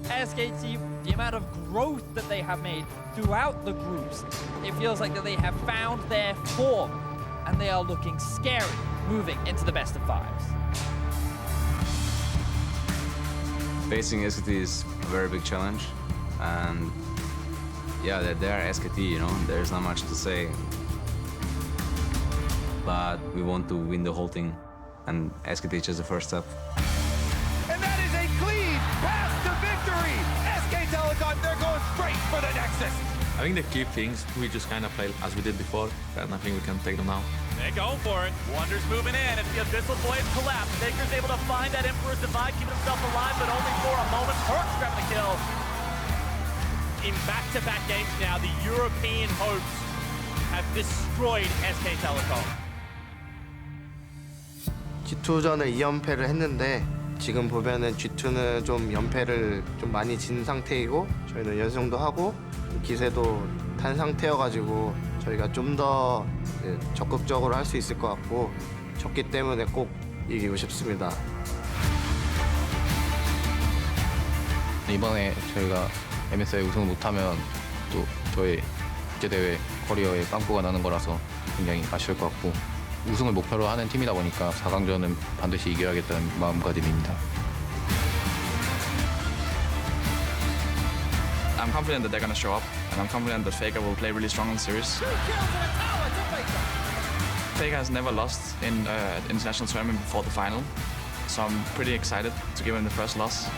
SKT, the amount of growth that they have made throughout the groups, it feels like that they have found their form and they are looking scary moving into the best of fives. Facing SKT is a very big challenge, and yeah, they are SKT, you know, there's not much to say. But we want to win the whole thing, and SKT is just the first step. And that is a clean path to victory! SK Telecom, they're going straight for the Nexus! I think the key things, we just kind of play as we did before, and I think we can take them now. They're going for it. Wunder's moving in, and the Abyssal Blade collapse. Faker's able to find that Emperor's Divide, keeping himself alive, but only for a moment. Perkz grabbing the kill. In back-to-back games now, the European hopes have destroyed SK Telecom. G2전을 2연패를 했는데 지금 보면은 G2는 좀 연패를 좀 많이 진 상태이고 저희는 연승도 하고 기세도 탄 상태여가지고 저희가 좀 더 적극적으로 할 수 있을 것 같고 졌기 때문에 꼭 이기고 싶습니다. 이번에 저희가 MSI 우승을 못하면 또 저의 국제대회 커리어에 빵꾸가 나는 거라서 굉장히 아쉬울 것 같고 우승을 목표로 하는 팀이다 보니까 4강전은 반드시 이겨야겠다는 마음가짐입니다. I'm confident that they're going to show up, and I'm confident that FLICKR will play really strong in series. FLICKR has never lost in international tournament before the final, so I'm pretty excited to give him the first loss.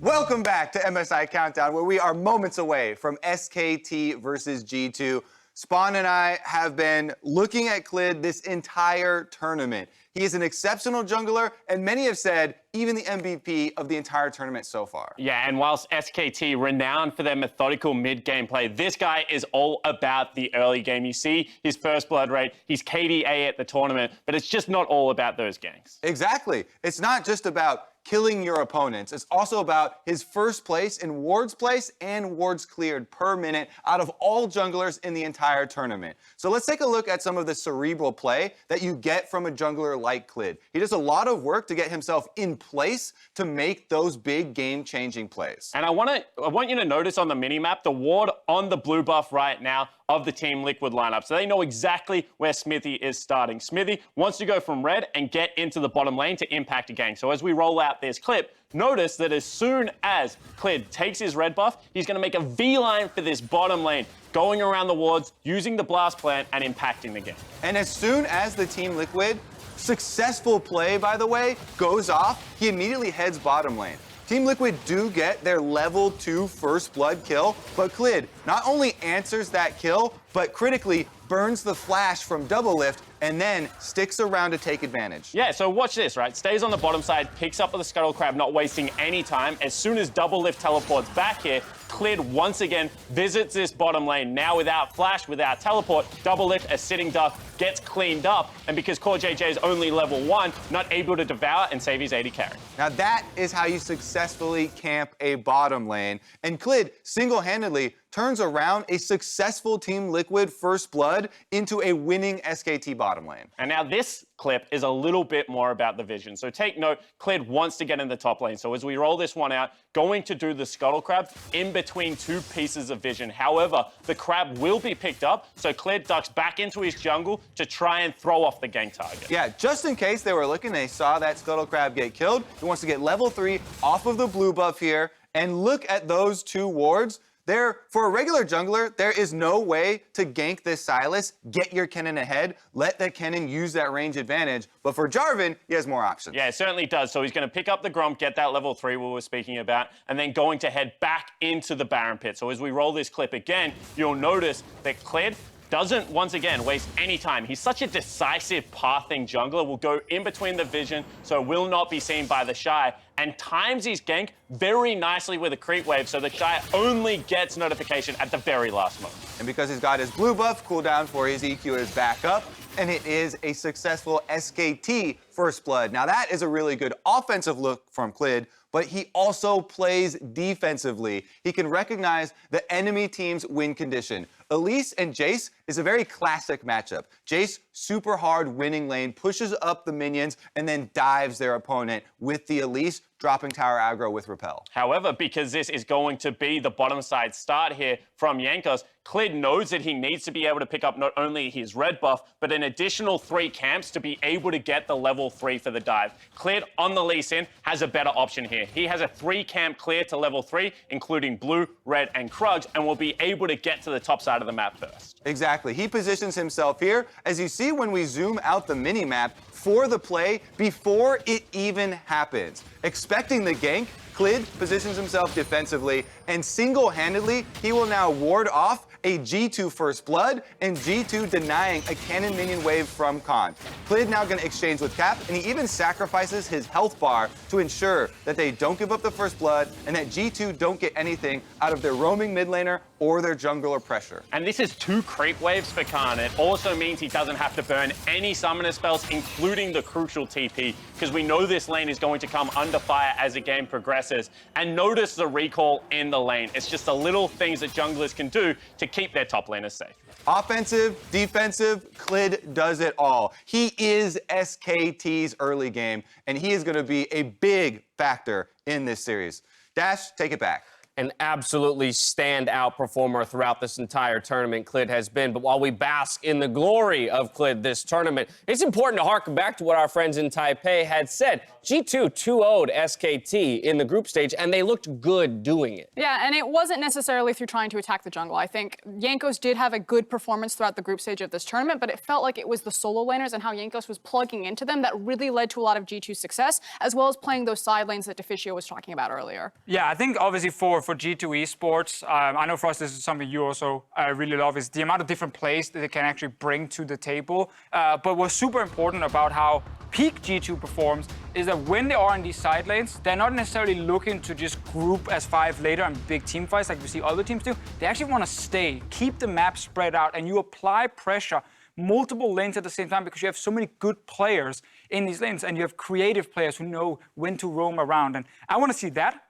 Welcome back to MSI Countdown, where we are moments away from SKT versus G2. Spawn and I have been looking at Clid this entire tournament. He is an exceptional jungler, and many have said even the MVP of the entire tournament so far. Yeah, and whilst SKT, renowned for their methodical mid-game play, this guy is all about the early game. You see his first blood rate, he's KDA at the tournament, but it's just not all about those ganks. Exactly. It's not just about killing your opponents. It's also about his first place in wards placed and wards cleared per minute out of all junglers in the entire tournament. So let's take a look at some of the cerebral play that you get from a jungler like Clid. He does a lot of work to get himself in place to make those big game-changing plays. And I want you to notice on the minimap the ward on the blue buff right now of the Team Liquid lineup. So they know exactly where Smithy is starting. Smithy wants to go from red and get into the bottom lane to impact a gang. So as we roll out this clip, notice that as soon as Clid takes his red buff, he's going to make a V-line for this bottom lane, going around the wards, using the blast plant, and impacting the game. And as soon as the Team Liquid successful play, by the way, goes off, he immediately heads bottom lane. Team Liquid do get their level 2 first blood kill, but Clid not only answers that kill, but critically burns the flash from double lift and then sticks around to take advantage. Yeah, so watch this, right? Stays on the bottom side, picks up with the Scuttle Crab, not wasting any time. As soon as double lift teleports back here, Clid once again visits this bottom lane. Now without flash, without teleport, double lift, a sitting duck, gets cleaned up. And because Core JJ is only level 1, not able to devour and save his 80 carry. Now that is how you successfully camp a bottom lane. And Clid single-handedly turns around a successful Team Liquid first blood into a winning SKT bottom lane. And now this clip is a little bit more about the vision. So take note, Clid wants to get in the top lane. So as we roll this one out, going to do the Scuttle Crab in between two pieces of vision. However, the crab will be picked up, so Clid ducks back into his jungle to try and throw off the gank target. Yeah, just in case they were looking, they saw that Scuttle Crab get killed. He wants to get level 3 off of the blue buff here. And look at those two wards. For a regular jungler, there is no way to gank this Sylas, get your Kennen ahead, let the Kennen use that range advantage. But for Jarvan, he has more options. Yeah, it certainly does. So he's going to pick up the Gromp, get that level 3 we were speaking about, and then going to head back into the Baron Pit. So as we roll this clip again, you'll notice that Clid doesn't, once again, waste any time. He's such a decisive pathing jungler, will go in between the vision, so will not be seen by the Shy, and times his gank very nicely with a creep wave, so the Shy only gets notification at the very last moment. And because he's got his blue buff cooldown for his EQ is back up, and it is a successful SKT first blood. Now that is a really good offensive look from Clid, but he also plays defensively. He can recognize the enemy team's win condition. Elise and Jace is a very classic matchup. Jace, super hard winning lane, pushes up the minions, and then dives their opponent with the Elise, dropping tower aggro with Repel. However, because this is going to be the bottom side start here from Jankos, Clid knows that he needs to be able to pick up not only his red buff, but an additional 3 camps to be able to get the level 3 for the dive. Clid on the Lee Sin has a better option here. He has a 3 camp clear to level 3, including blue, red, and Krugs, and will be able to get to the top side of the map first. Exactly. He positions himself here, as you see when we zoom out the mini-map, for the play before it even happens. Expecting the gank, Clid positions himself defensively, and single-handedly, he will now ward off a G2 first blood and G2 denying a cannon minion wave from Khan. Clid now going to exchange with Cap, and he even sacrifices his health bar to ensure that they don't give up the first blood and that G2 don't get anything out of their roaming mid laner or their jungler pressure. And this is 2 creep waves for Khan. It also means he doesn't have to burn any summoner spells, including the crucial TP, because we know this lane is going to come under fire as the game progresses. And notice the recall in the lane. It's just the little things that junglers can do to keep their top laners safe. Offensive, defensive, Clid does it all. He is SKT's early game, and he is going to be a big factor in this series. Dash, take it back. An absolutely standout performer throughout this entire tournament, Clid has been. But while we bask in the glory of Clid this tournament, it's important to harken back to what our friends in Taipei had said. G2 2-0'd SKT in the group stage, and they looked good doing it. Yeah, and it wasn't necessarily through trying to attack the jungle. I think Jankos did have a good performance throughout the group stage of this tournament, but it felt like it was the solo laners and how Jankos was plugging into them that really led to a lot of G2 success, as well as playing those side lanes that Deficio was talking about earlier. Yeah, I think obviously for G2 Esports, I know for us this is something you also really love, is the amount of different plays that they can actually bring to the table. But what's super important about how peak G2 performs is that when they are in these side lanes, they're not necessarily looking to just group as 5 later and big team fights like we see other teams do. They actually want to stay, keep the map spread out, and you apply pressure multiple lanes at the same time because you have so many good players in these lanes and you have creative players who know when to roam around. And I want to see that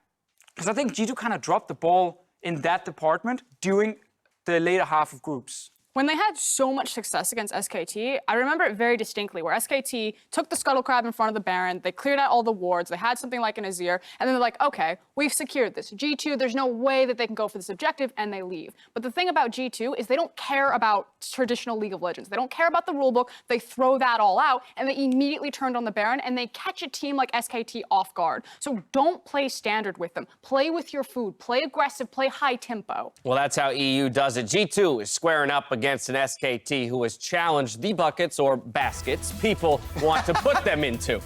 because I think G2 kind of dropped the ball in that department during the later half of groups. When they had so much success against SKT, I remember it very distinctly, where SKT took the Scuttle Crab in front of the Baron, they cleared out all the wards, they had something like an Azir, and then they're like, okay, we've secured this. G2, there's no way that they can go for this objective, and they leave. But the thing about G2 is they don't care about traditional League of Legends. They don't care about the rulebook, they throw that all out, and they immediately turned on the Baron, and they catch a team like SKT off guard. So don't play standard with them. Play with your food, play aggressive, play high tempo. Well, that's how EU does it. G2 is squaring up against an SKT who has challenged the buckets or baskets people want to put them into.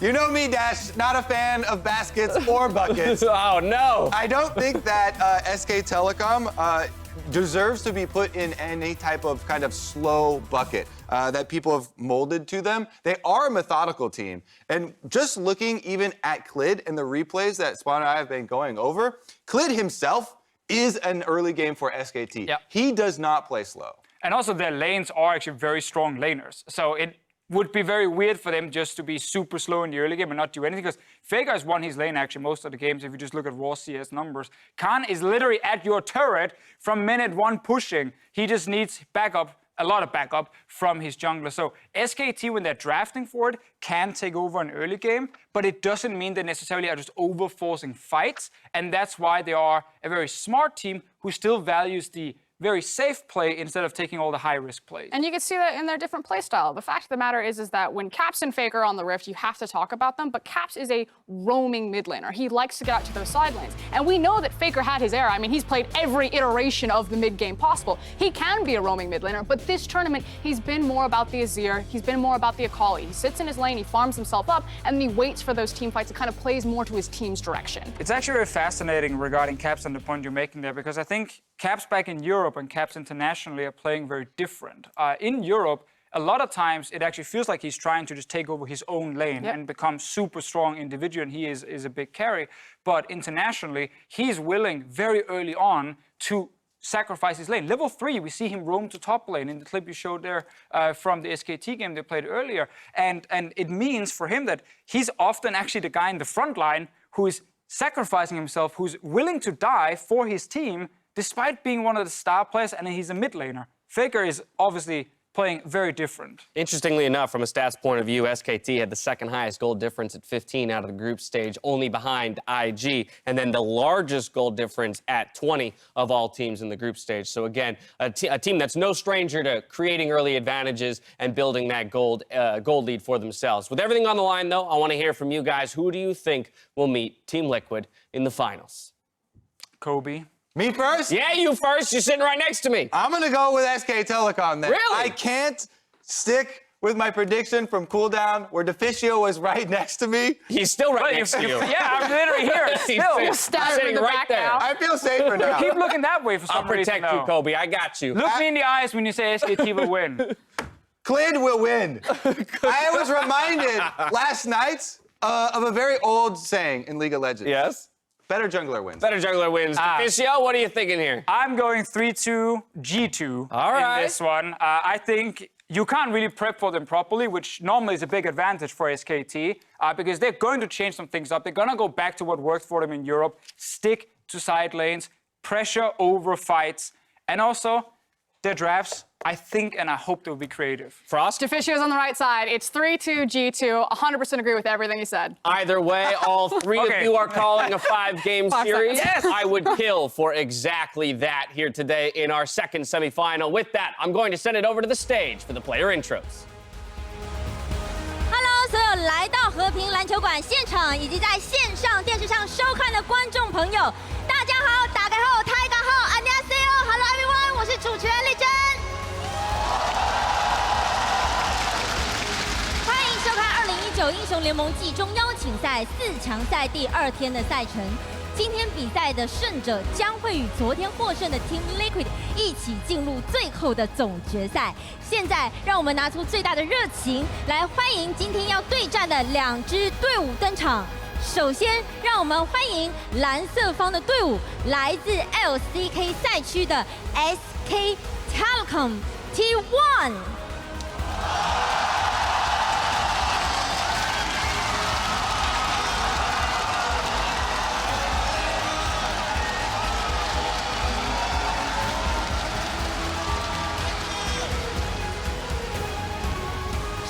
You know me, Dash, not a fan of baskets or buckets. Oh, no. I don't think that SK Telecom deserves to be put in any type of kind of slow bucket that people have molded to them. They are a methodical team. And just looking even at Clid and the replays that Spawn and I have been going over, Clid himself is an early game for SKT. Yep. He does not play slow. And also their lanes are actually very strong laners. So it would be very weird for them just to be super slow in the early game and not do anything, because FLICKR has won his lane actually most of the games if you just look at raw CS numbers. Khan is literally at your turret from minute 1 pushing. He just needs backup, a lot of backup from his jungler. So SKT, when they're drafting for it, can take over an early game, but it doesn't mean they necessarily are just over-forcing fights, and that's why they are a very smart team who still values the very safe play instead of taking all the high-risk plays. And you can see that in their different play style. The fact of the matter is that when Caps and FLICKR are on the Rift, you have to talk about them, but Caps is a roaming mid laner. He likes to get out to those side lanes. And we know that FLICKR had his era. I mean, he's played every iteration of the mid game possible. He can be a roaming mid laner, but this tournament, he's been more about the Azir, he's been more about the Akali. He sits in his lane, he farms himself up, and then he waits for those team fights and kind of plays more to his team's direction. It's actually very fascinating regarding Caps and the point you're making there, because I think Caps back in Europe and Caps internationally are playing very different. In Europe, a lot of times it actually feels like he's trying to just take over his own lane and become super strong individual, and he is a big carry. But internationally, he's willing very early on to sacrifice his lane. Level 3, we see him roam to top lane in the clip you showed there from the SKT game they played earlier. And it means for him that he's often actually the guy in the front line who is sacrificing himself, who's willing to die for his team, despite being one of the star players, and he's a mid laner. FLICKR is obviously playing very different. Interestingly enough, from a stats point of view, SKT had the second highest goal difference at 15 out of the group stage, only behind IG, and then the largest goal difference at 20 of all teams in the group stage. So again, a team that's no stranger to creating early advantages and building that gold lead for themselves. With everything on the line, though, I want to hear from you guys. Who do you think will meet Team Liquid in the finals? Kobe. Me first? Yeah, you first. You're sitting right next to me. I'm going to go with SK Telecom then. Really? I can't stick with my prediction from cooldown where Deficio was right next to me. He's still right next to you. Yeah, I'm literally here. He's sitting right there. I feel safer now. Keep looking that way for some reason. I'll protect you, Kobe. I got you. Look me in the eyes when you say SKT will win. Clid will win. I was reminded last night of a very old saying in League of Legends. Yes? Better jungler wins. Better jungler wins. Deficio, what are you thinking here? I'm going 3-2 G2 All right. in this one. I think you can't really prep for them properly, which normally is a big advantage for SKT, because they're going to change some things up. They're going to go back to what worked for them in Europe, stick to side lanes, pressure over fights, and also their drafts, I think and I hope they'll be creative. Frost? Deficio's on the right side. It's 3-2 G2. 100% agree with everything you said. Either way, all three of you are calling a 5-game series. Yes. I would kill for exactly that here today in our second semifinal. With that, I'm going to send it over to the stage for the player intros. Hello， 所有来到和平篮球馆现场以及在线上电视上收看的观众朋友，大家好，大家好，大家好，안녕하세요，Hello everyone， 我是主持人丽珍。欢迎收看2019英雄联盟季中邀请赛4强赛第2天的赛程。今天比赛的胜者将会与昨天获胜的 Team Liquid 一起进入最后的总决赛。现在，让我们拿出最大的热情来欢迎今天要对战的2支队伍登场。首先，让我们欢迎蓝色方的队伍，来自 LCK 赛区的 SK telecom T1。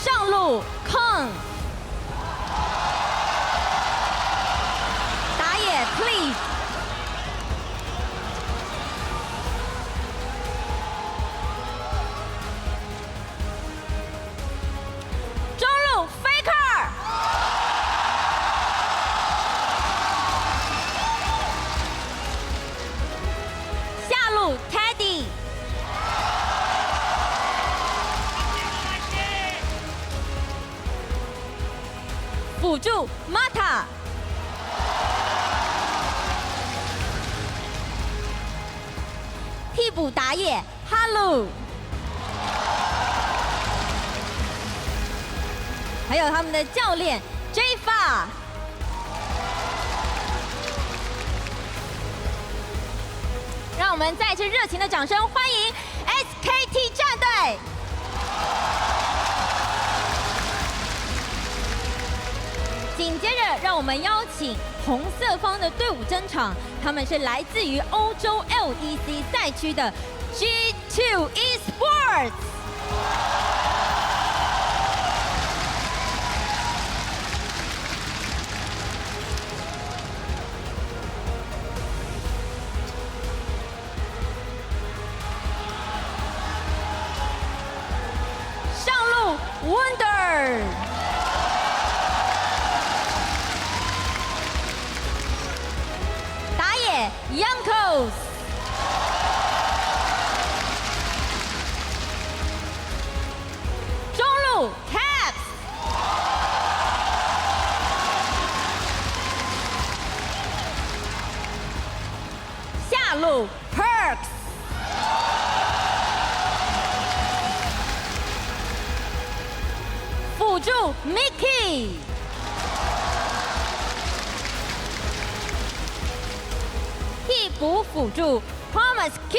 上路 Kennen， 打野 Clid， 中路 FLICKR， 下路 Teddy。辅助 Mata， 替补打野 Halu， 还有他们的教练 Jfa。让我们再次热情的掌声欢迎 SKT 战队。紧接着，让我们邀请红色方的队伍登场，他们是来自于欧洲 LEC 赛区的 G2 Esports。上路 Wunder。Jankos， 中路 Perkz， 下路 Perkz， 辅助 Mikyx。替补辅助 Promise Q.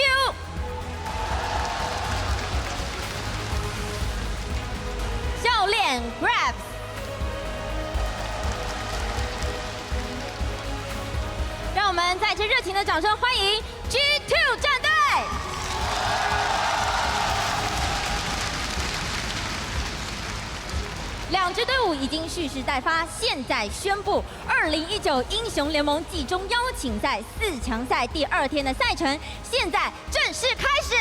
教练 grabs。让我们再次热情的掌声欢迎 G2 战队。两支队伍已经蓄势待发，现在宣布2019英雄联盟季中邀请赛4强赛第2天的赛程，现在正式开始。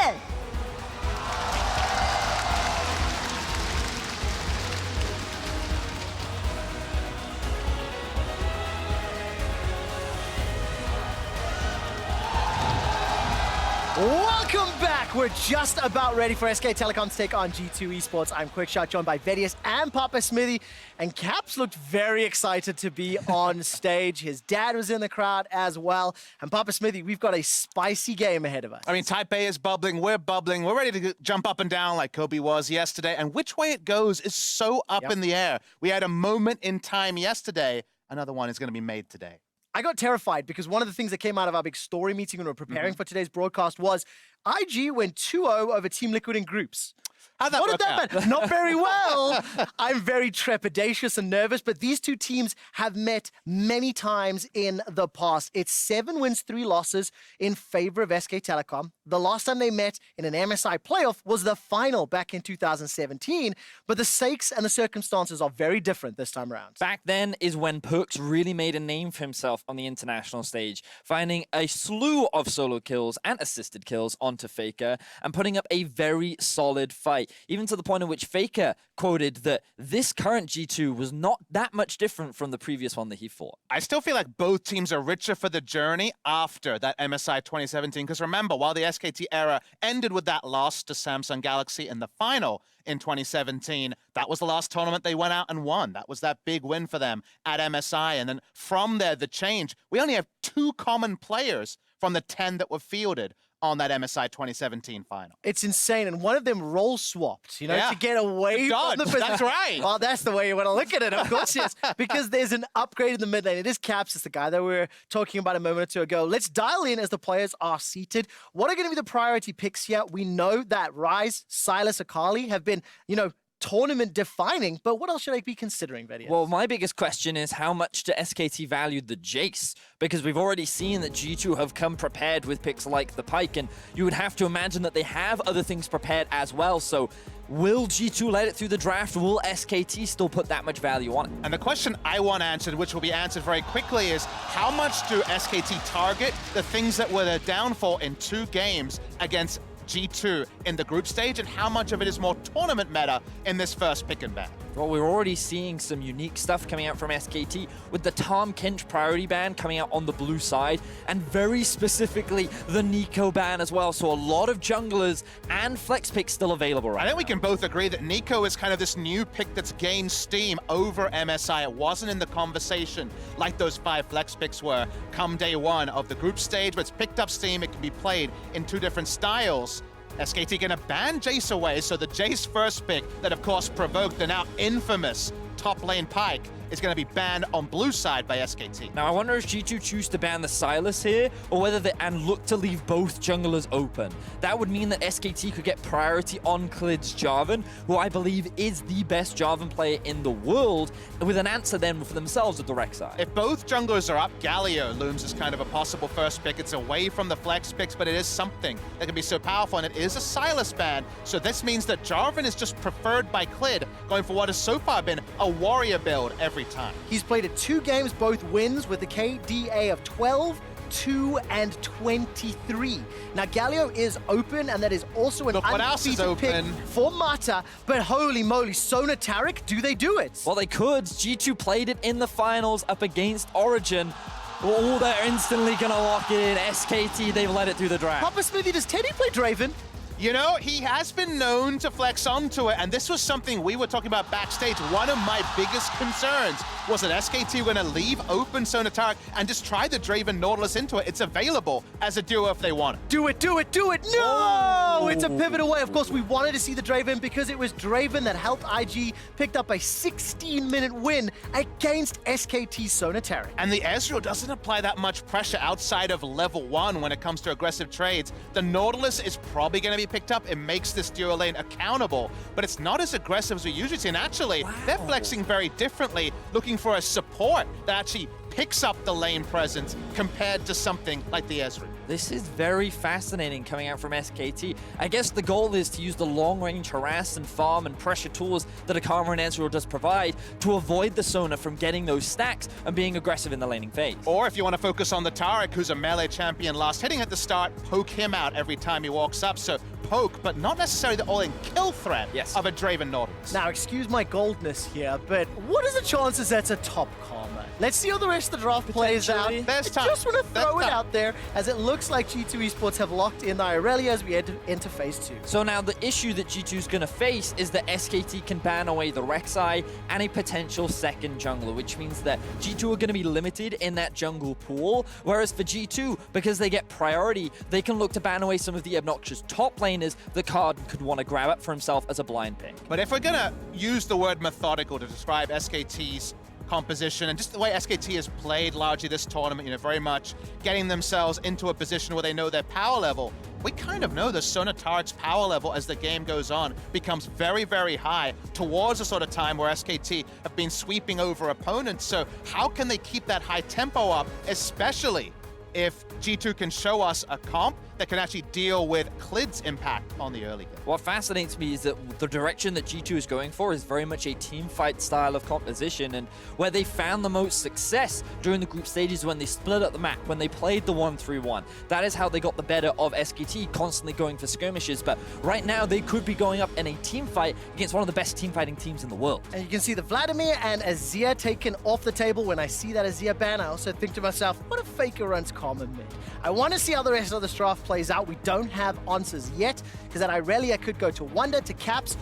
Welcome back! We're just about ready for SK Telecom to take on G2 Esports. I'm Quickshot, joined by Vedius and Papa Smithy. And Caps looked very excited to be on stage. His dad was in the crowd as well. And Papa Smithy, we've got a spicy game ahead of us. I mean, Taipei is bubbling, we're ready to jump up and down like Kobe was yesterday. And which way it goes is so up in the air. We had a moment in time yesterday. Another one is going to be made today. I got terrified because one of the things that came out of our big story meeting when we were preparing for today's broadcast was IG went 2-0 over Team Liquid in groups. How'd that What did work that mean? Not very well. I'm very trepidatious and nervous, but these two teams have met many times in the past. It's 7 wins, 3 losses in favor of SK Telecom. The last time they met in an MSI playoff was the final back in 2017, but the stakes and the circumstances are very different this time around. Back then is when Perkz really made a name for himself on the international stage, finding a slew of solo kills and assisted kills onto FLICKR and putting up a very solid fight. Even to the point in which FLICKR quoted that this current G2 was not that much different from the previous one that he fought. I still feel like both teams are richer for the journey after that MSI 2017. Because remember, while the SKT era ended with that loss to Samsung Galaxy in the final in 2017, that was the last tournament they went out and won. That was that big win for them at MSI. And then from there, the change. We only have 2 common players from the 10 that were fielded on that MSI 2017 final. It's insane, and one of them role swapped, you know, to get away from the... That's right. Well, that's the way you want to look at it, of course, yes, because there's an upgrade in the mid lane. It is Caps, it's the guy that we were talking about a moment or two ago. Let's dial in as the players are seated. What are going to be the priority picks here? We know that Ryze, Sylas, Akali have been, you know, tournament defining, but what else should I be considering, Vedius? Well, my biggest question is how much do SKT value the Jace? Because we've already seen that G2 have come prepared with picks like the Pyke, and you would have to imagine that they have other things prepared as well. So will G2 let it through the draft? Will SKT still put that much value on it? And the question I want answered, which will be answered very quickly, is how much do SKT target the things that were their downfall in 2 games against G2 in the group stage, and how much of it is more tournament meta in this first pick and ban? Well, we're already seeing some unique stuff coming out from SKT with the Tom Kench priority ban coming out on the blue side, and very specifically the Nico ban as well. So a lot of junglers and flex picks still available right now. I think we can both agree that Nico is kind of this new pick that's gained steam over MSI. It wasn't in the conversation like those 5 flex picks were come day 1 of the group stage, but it's picked up steam. It can be played in 2 different styles. SKT gonna ban Jace away, so the Jace first pick that of course provoked the now infamous top lane Pyke is going to be banned on blue side by SKT. Now I wonder if G2 choose to ban the Sylas here, or whether they look to leave both junglers open. That would mean that SKT could get priority on Clid's Jarvan, who I believe is the best Jarvan player in the world, with an answer then for themselves at the Rec side. If both junglers are up, Galio looms as kind of a possible first pick. It's away from the flex picks, but it is something that can be so powerful, and it is a Sylas ban. So this means that Jarvan is just preferred by Clid, going for what has so far been a warrior build every time. He's played at 2 games, both wins, with a KDA of 12, 2, and 23. Now, Galio is open, and that is also an undefeated pick for Mata, but holy moly, Sona Taric, do they do it? Well, they could. G2 played it in the finals up against Origin. Oh, they're instantly going to lock it in. SKT, they've let it through the draft. Papa Smithy, does Teddy play Draven? You know, he has been known to flex onto it, and this was something we were talking about backstage. One of my biggest concerns was that SKT were going to leave open Sona Taric and just try the Draven Nautilus into it. It's available as a duo if they want it. Do it, do it, do it! No! It's a pivot away. Of course, we wanted to see the Draven because it was Draven that helped IG picked up a 16-minute win against SKT Sona Taric. And the Ezreal doesn't apply that much pressure outside of level 1 when it comes to aggressive trades. The Nautilus is probably going to be picked up. It makes this duo lane accountable, but it's not as aggressive as we usually see. And actually, they're flexing very differently, looking for a support that actually picks up the lane presence compared to something like the Ezreal. This is very fascinating coming out from SKT. I guess the goal is to use the long-range harass and farm and pressure tools that Akama and Ezreal does provide to avoid the Sona from getting those stacks and being aggressive in the laning phase. Or if you want to focus on the Taric, who's a melee champion last hitting at the start, poke him out every time he walks up. So poke, but not necessarily the all-in kill threat of a Draven Nautilus. Now, excuse my goldness here, but what are the chances that's a top comma? Let's see how the rest of the draft plays out. I just want to throw it out there, as it looks like G2 Esports have locked in the Irelia as we enter phase 2. So now the issue that G2 is going to face is that SKT can ban away the Rek'Sai and a potential second jungler, which means that G2 are going to be limited in that jungle pool, whereas for G2, because they get priority, they can look to ban away some of the obnoxious top laners that Card could want to grab up for himself as a blind pick. But if we're going to use the word methodical to describe SKT's composition and just the way SKT has played largely this tournament, you know, very much getting themselves into a position where they know their power level. We kind of know the Sona Taric's power level as the game goes on becomes very, very high towards the sort of time where SKT have been sweeping over opponents. So how can they keep that high tempo up, especially if G2 can show us a comp that can actually deal with Clid's impact on the early game? What fascinates me is that the direction that G2 is going for is very much a team fight style of composition, and where they found the most success during the group stages when they split up the map, when they played the 1-3-1. That is how they got the better of SKT, constantly going for skirmishes, but right now they could be going up in a team fight against one of the best team fighting teams in the world. And you can see the Vladimir and Azir taken off the table. When I see that Azir ban, I also think to myself, what if FLICKR runs common mid? I want to see how the rest of this draft plays out. We don't have answers yet, because that Irelia could go to Wunder, to Caps,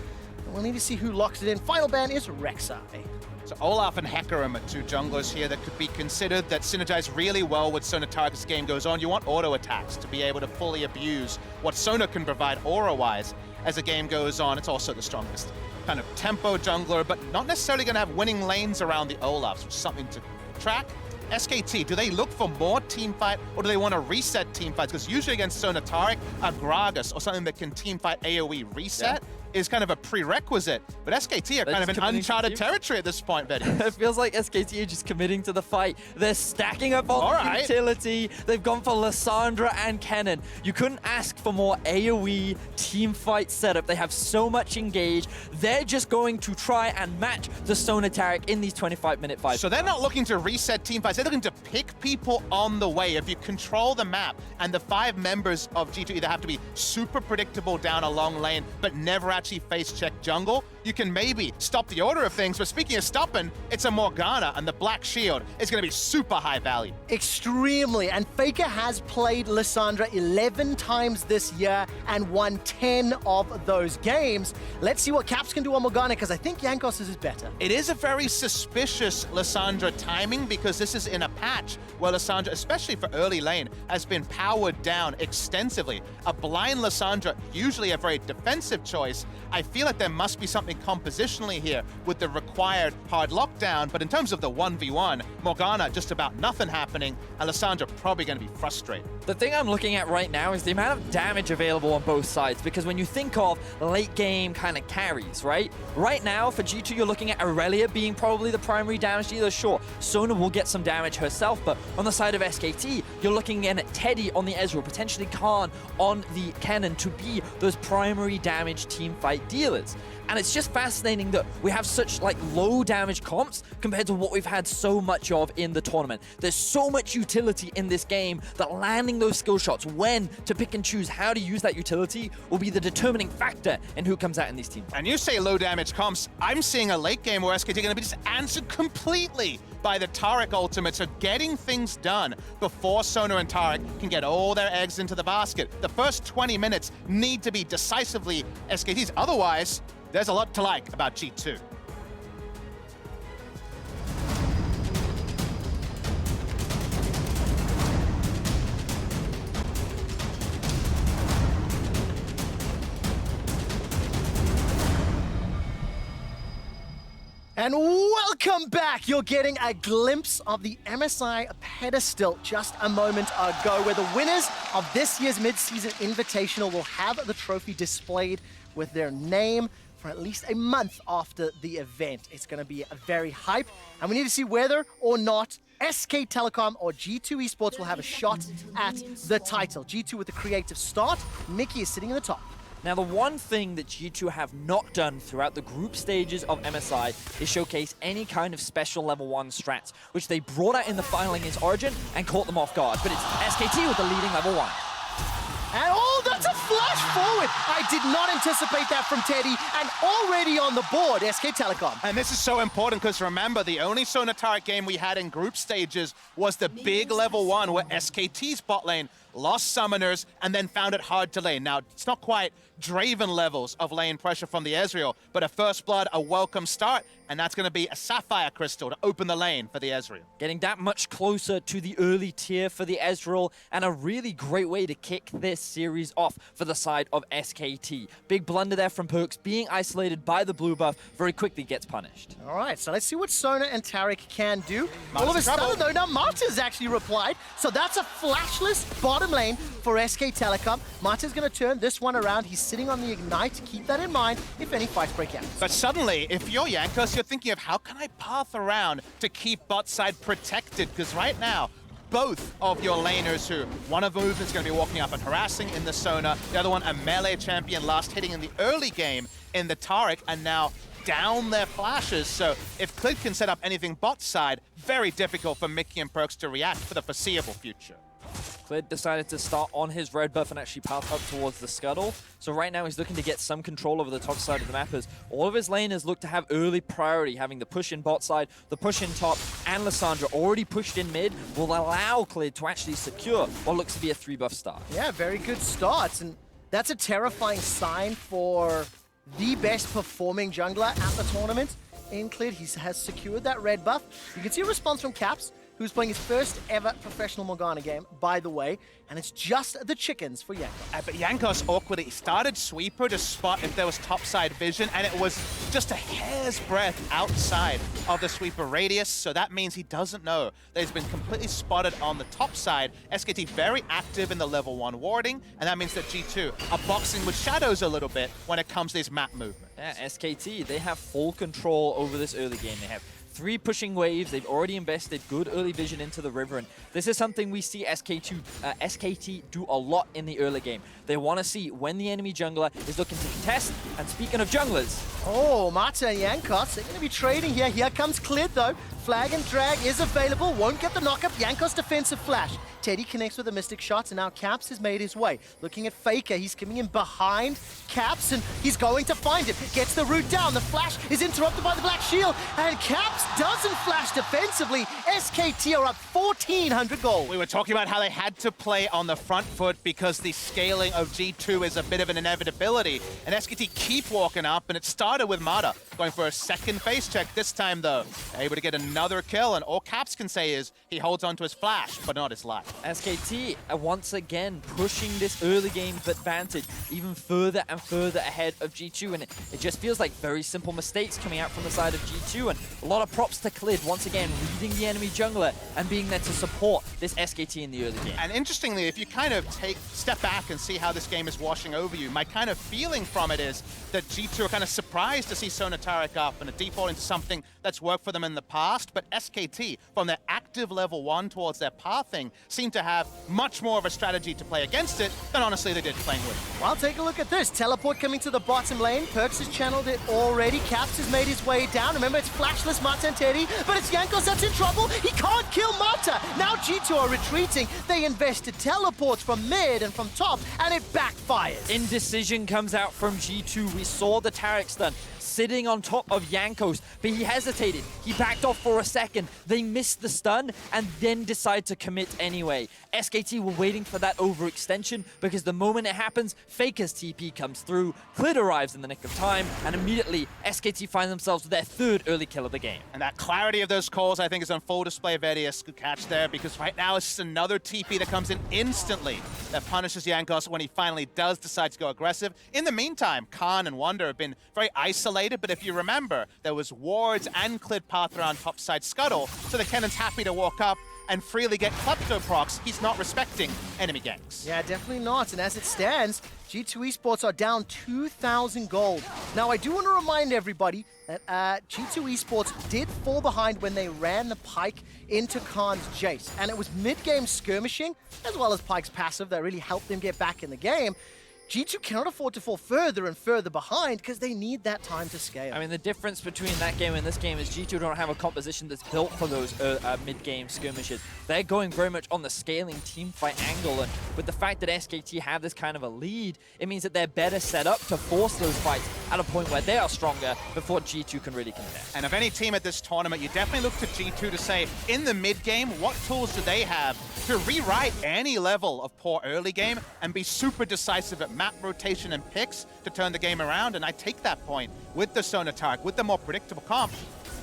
and we'll need to see who locks it in. Final ban is Rek'Sai. So Olaf and Hecarim are two junglers here that could be considered that synergize really well with Sona Taric as the game goes on. You want auto attacks to be able to fully abuse what Sona can provide aura-wise as the game goes on. It's also the strongest kind of tempo jungler, but not necessarily going to have winning lanes around the Olafs, which is something to track. SKT, do they look for more team fight, or do they want to reset team fights? Because usually against Sona Taric, a Gragas or something that can team fight AoE reset is kind of a prerequisite. But SKT are kind of in uncharted territory at this point, Betty. It feels like SKT are just committing to the fight. They're stacking up on the utility. They've gone for Lissandra and Kennen. You couldn't ask for more AoE team fight setup. They have so much engage. They're just going to try and match the Sona Taric in these 25-minute fights. So they're not looking to reset team fights. They're looking to pick people on the way. If you control the map and the 5 members of G2 either have to be super predictable down a long lane, but never actually face check jungle, you can maybe stop the order of things. But speaking of stopping, it's a Morgana, and the Black Shield is going to be super high value. Extremely, and FLICKR has played Lissandra 11 times this year and won 10 of those games. Let's see what Caps can do on Morgana, because I think Jankos is better. It is a very suspicious Lissandra timing, because this is in a patch where Lissandra, especially for early lane, has been powered down extensively. A blind Lissandra, usually a very defensive choice. I feel like there must be something compositionally here with the required hard lockdown, but in terms of the 1v1, Morgana, just about nothing happening, and Lissandra probably going to be frustrated. The thing I'm looking at right now is the amount of damage available on both sides, because when you think of late game kind of carries, right? Right now, for G2, you're looking at Irelia being probably the primary damage dealer. Sure, Sona will get some damage herself, but on the side of SKT, you're looking in at Teddy on the Ezreal, potentially Khan on the Kennen to be those primary damage team fight dealers. And it's just fascinating that we have such like low damage comps compared to what we've had so much of in the tournament. There's so much utility in this game that landing those skill shots, when to pick and choose how to use that utility, will be the determining factor in who comes out in these teams. And you say low damage comps, I'm seeing a late game where SKT are gonna be just answered completely by the Taric ultimate, so getting things done before Sona and Taric can get all their eggs into the basket. The first 20 minutes need to be decisively SKT's, otherwise, there's a lot to like about G2. And welcome back! You're getting a glimpse of the MSI pedestal just a moment ago, where the winners of this year's mid-season Invitational will have the trophy displayed with their name for at least a month after the event. It's going to be a very hype, and we need to see whether or not SK Telecom or G2 Esports will have a shot at the title. G2 with the creative start, Mikyx is sitting in the top. Now, the one thing that G2 have not done throughout the group stages of MSI is showcase any kind of special level 1 strats, which they brought out in the final against Origin and caught them off guard. But it's SKT with the leading level 1. And oh, that's a flash forward! I did not anticipate that from Teddy, and already on the board, SK Telecom. And this is so important because remember, the only Sona Taric game we had in group stages was the big level 1 where SKT's bot lane lost summoners and then found it hard to lane. Now, it's not quite Draven levels of lane pressure from the Ezreal, but a first blood, a welcome start, and that's going to be a Sapphire Crystal to open the lane for the Ezreal. Getting that much closer to the early tier for the Ezreal, and a really great way to kick this series off for the side of SKT. Big blunder there from Perkz, being isolated by the blue buff, very quickly gets punished. All right, so let's see what Sona and Taric can do. Marta's all of a trouble. sudden, though, now Marta's actually replied, so that's a flashless bottom lane for SK Telecom. Marta's going to turn this one around. He's sitting on the Ignite. Keep that in mind if any fights break out. But suddenly, if you're Jankos, you're thinking of how can I path around to keep bot side protected? Because right now, both of your laners, who one of them is going to be walking up and harassing in the Sona, the other one a melee champion last hitting in the early game in the Taric, and now down their flashes. So if Clid can set up anything bot side, very difficult for Mikyx and Perkz to react for the foreseeable future. Clid decided to start on his red buff and actually path up towards the scuttle. So right now he's looking to get some control over the top side of the map, as all of his laners look to have early priority, having the push in bot side, the push in top, and Lissandra already pushed in mid will allow Clid to actually secure what looks to be a 3-buff start. Yeah, very good starts, and that's a terrifying sign for the best performing jungler at the tournament. In Clid, he has secured that red buff. You can see a response from Caps, who's playing his first ever professional Morgana game, by the way, and it's just the chickens for Jankos. But Jankos awkwardly started Sweeper to spot if there was topside vision, and it was just a hair's breadth outside of the Sweeper radius, so that means he doesn't know that he's been completely spotted on the top side. SKT very active in the level 1 warding, and that means that G2 are boxing with shadows a little bit when it comes to these map movements. Yeah, SKT, they have full control over this early game. They have 3 pushing waves. They've already invested good early vision into the river, and this is something we see SKT do a lot in the early game. They want to see when the enemy jungler is looking to contest, and speaking of junglers... Oh, Marta and Jankos, they're going to be trading here. Here comes Clid, though. Flag and drag is available, won't get the knockup. Jankos defensive flash. Teddy connects with a Mystic shot, and now Caps has made his way. Looking at FLICKR, he's coming in behind Caps, and he's going to find it. Gets the root down, the flash is interrupted by the Black Shield, and Caps doesn't flash defensively. SKT are up 1,400 gold. We were talking about how they had to play on the front foot because the scaling of G2 is a bit of an inevitability, and SKT keep walking up, and it started with Marta going for a second face check. This time, though, they're able to get another kill, and all Caps can say is he holds onto his flash, but not his life. SKT once again pushing this early game advantage even further and further ahead of G2, and it just feels like very simple mistakes coming out from the side of G2, and a lot of props to Clid once again reading the enemy jungler and being there to support this SKT in the early game. And interestingly, if you kind of step back and see how this game is washing over you, my kind of feeling from it is that G2 are kind of surprised to see Sona Taric up and a default into something that's worked for them in the past. lost, but SKT, from their active level 1 towards their pathing, seem to have much more of a strategy to play against it than honestly they did playing with it. Well, take a look at this. Teleport coming to the bottom lane. Perkz has channeled it already. Caps has made his way down. Remember, it's flashless Mata and Teddy, but it's Jankos that's in trouble. He can't kill Mata. Now G2 are retreating. They invested teleports from mid and from top, and it backfires. Indecision comes out from G2. We saw the Taric stun sitting on top of Jankos, but he hesitated. He backed off for a second. They missed the stun and then decide to commit anyway. SKT were waiting for that overextension because the moment it happens, FLICKR's TP comes through, Clid arrives in the nick of time, and immediately SKT find themselves with their 3rd early kill of the game. And that clarity of those calls, I think, is on full display. Verius could catch there because right now it's just another TP that comes in instantly that punishes Jankos when he finally does decide to go aggressive. In the meantime, Khan and Wunder have been very isolated, but if you remember, there was wards and Clid path around topside scuttle, so the Kennen's happy to walk up and freely get Klepto procs. He's not respecting enemy ganks. Yeah, definitely not. And as it stands, G2 Esports are down 2,000 gold. Now, I do want to remind everybody that G2 Esports did fall behind when they ran the Pyke into Khan's Jace. And it was mid-game skirmishing, as well as Pyke's passive, that really helped them get back in the game. G2 cannot afford to fall further and further behind because they need that time to scale. I mean, the difference between that game and this game is G2 don't have a composition that's built for those mid-game skirmishes. They're going very much on the scaling team fight angle, and with the fact that SKT have this kind of a lead, it means that they're better set up to force those fights at a point where they are stronger before G2 can really connect. And of any team at this tournament, you definitely look to G2 to say, in the mid-game, what tools do they have to rewrite any level of poor early game and be super decisive at map rotation and picks to turn the game around? And I take that point with the Sona Taric, with the more predictable comp,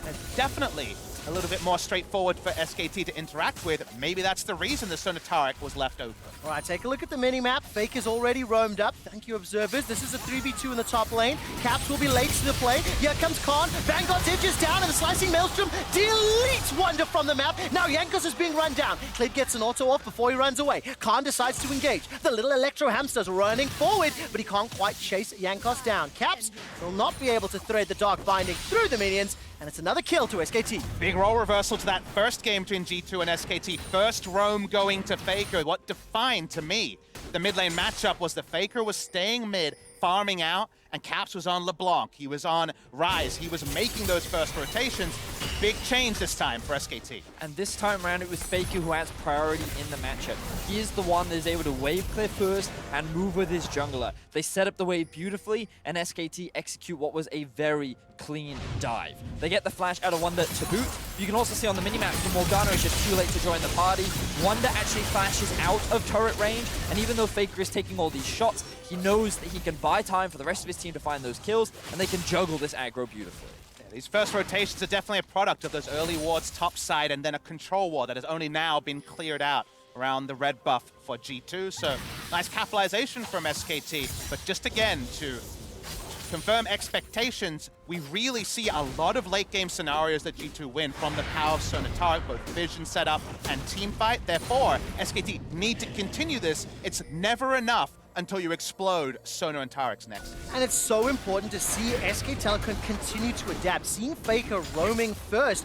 and definitely a little bit more straightforward for SKT to interact with. Maybe that's the reason the Sona Taric was left open. All right, take a look at the mini-map. FLICKR is already roamed up. Thank you, observers. This is a 3v2 in the top lane. Caps will be late to the play. Here comes Khan. Vanguard's edges down, and the slicing Maelstrom deletes Wunder from the map. Now Jankos is being run down. Clid gets an auto off before he runs away. Khan decides to engage. The little Electro Hamster's running forward, but he can't quite chase Jankos down. Caps will not be able to thread the Dark Binding through the minions, and it's another kill to SKT. Big role reversal to that first game between G2 and SKT. First roam going to FLICKR. What defined, to me, the mid lane matchup was the FLICKR was staying mid, farming out, and Caps was on LeBlanc. He was on Rise. He was making those first rotations. Big change this time for SKT. And this time around, it was FLICKR who has priority in the matchup. He is the one that is able to wave clear first and move with his jungler. They set up the wave beautifully, and SKT execute what was a very clean dive. They get the flash out of Wunder to boot. You can also see on the minimap that Morgana is just too late to join the party. Wunder actually flashes out of turret range, and even though FLICKR is taking all these shots, he knows that he can buy time for the rest of his team to find those kills, and they can juggle this aggro beautifully. These first rotations are definitely a product of those early wards topside and then a control ward that has only now been cleared out around the red buff for G2. So nice capitalization from SKT, but just again to confirm expectations, we really see a lot of late game scenarios that G2 win from the power of Sona Taric, both vision setup and team fight. Therefore, SKT need to continue this. It's never enough until you explode Sona and Taric's next. And it's so important to see SK Telecom continue to adapt. Seeing FLICKR roaming first,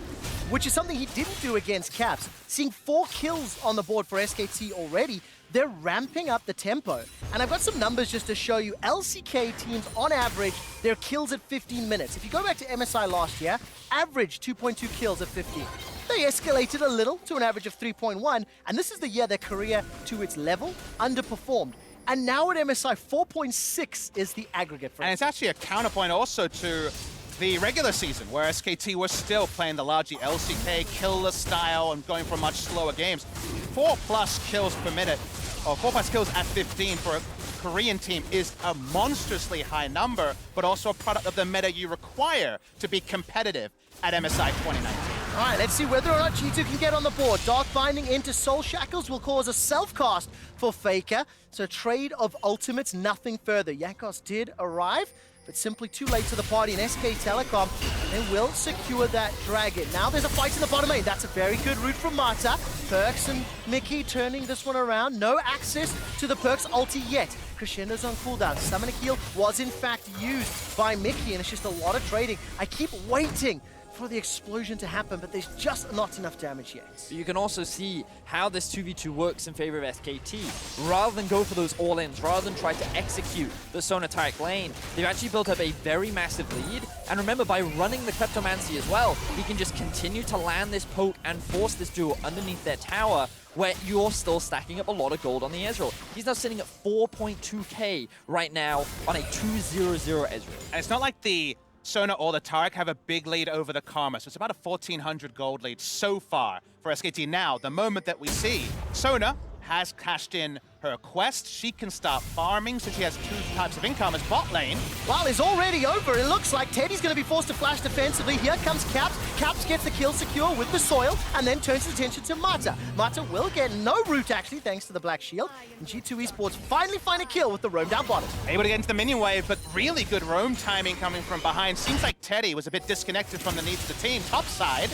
which is something he didn't do against Caps. Seeing 4 kills on the board for SKT already, they're ramping up the tempo. And I've got some numbers just to show you. LCK teams, on average, their kills at 15 minutes. If you go back to MSI last year, average 2.2 kills at 15. They escalated a little to an average of 3.1, and this is the year their career to its level underperformed. And now at MSI, 4.6 is the aggregate for And it's actually a counterpoint also to the regular season, where SKT was still playing the largely LCK killer style and going for much slower games. 4+ kills per minute, or 4+ kills at 15 for a Korean team is a monstrously high number, but also a product of the meta you require to be competitive at MSI 2019. All right, let's see whether or not G2 can get on the board. Dark Binding into Soul Shackles will cause a self-cast for FLICKR. So trade of ultimates, nothing further. Jankos did arrive, but simply too late to the party in SK Telecom. They will secure that dragon. Now there's a fight in the bottom lane. That's a very good route from Mata. Perkz and Mikyx turning this one around. No access to the Perkz ulti yet. Crescendo's on cooldown. Summoner heal was in fact used by Mikyx, and it's just a lot of trading. I keep waiting for the explosion to happen, but there's just not enough damage yet. You can also see how this 2v2 works in favor of SKT. Rather than go for those all-ins, rather than try to execute the Sona Taric lane, they've actually built up a very massive lead. And remember, by running the Kleptomancy as well, he can just continue to land this poke and force this duo underneath their tower, where you're still stacking up a lot of gold on the Ezreal. He's now sitting at 4.2k right now on a 2-0-0 Ezreal. And it's not like the Sona or the Taric have a big lead over the Karma, so it's about a 1,400 gold lead so far for SKT. Now, the moment that we see, Sona has cashed in her quest. She can start farming, so she has 2 types of income as bot lane. Well, it's already over. It looks like Teddy's going to be forced to flash defensively. Here comes Caps. Caps gets the kill secure with the soil and then turns his attention to Mata. Mata will get no root, actually, thanks to the Black Shield. And G2 Esports finally find a kill with the roam down bottom. Able to get into the minion wave, but really good roam timing coming from behind. Seems like Teddy was a bit disconnected from the needs of the team. Top side.